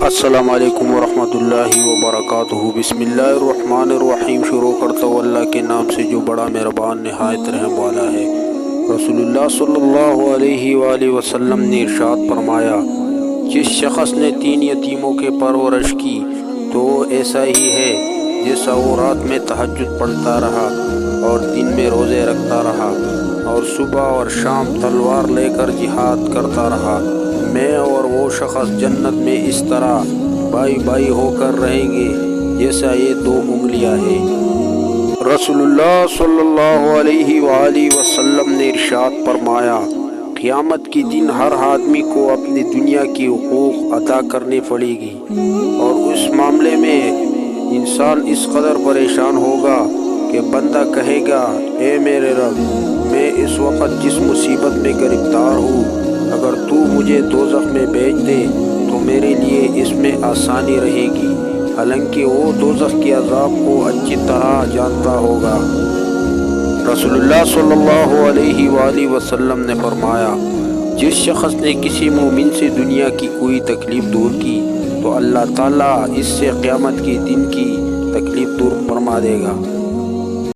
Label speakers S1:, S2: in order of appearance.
S1: السلام علیکم ورحمۃ اللہ وبرکاتہ۔ بسم اللہ الرحمن الرحیم۔ شروع کرتا ہوں اللہ کے نام سے جو بڑا مہربان نہایت رحم والا ہے۔ رسول اللہ صلی اللہ علیہ وآلہ وسلم نے ارشاد فرمایا، جس شخص نے 3 یتیموں کے پرورش کی تو وہ ایسا ہی ہے جیسا وہ رات میں تہجد پڑھتا رہا اور دن میں روزے رکھتا رہا اور صبح اور شام تلوار لے کر جہاد کرتا رہا۔ میں اور وہ شخص جنت میں اس طرح بائی بائی ہو کر رہیں گے جیسا یہ 2 انگلیاں ہیں۔ رسول اللہ صلی اللہ علیہ وآلہ وسلم نے ارشاد فرمایا، قیامت کے دن ہر آدمی کو اپنی دنیا کی حقوق ادا کرنی پڑے گی، اور اس معاملے میں انسان اس قدر پریشان ہوگا کہ بندہ کہے گا، اے میرے رب، میں اس وقت جس مصیبت میں گرفتار ہوں، اگر تو مجھے دوزخ میں بھیج دے تو میرے لیے اس میں آسانی رہے گی، حالانکہ وہ دوزخ کے عذاب کو اچھی طرح جانتا ہوگا۔ رسول اللہ صلی اللہ علیہ وآلہ وسلم نے فرمایا، جس شخص نے کسی مومن سے دنیا کی کوئی تکلیف دور کی تو اللہ تعالیٰ اس سے قیامت کے دن کی تکلیف دور فرما دے گا۔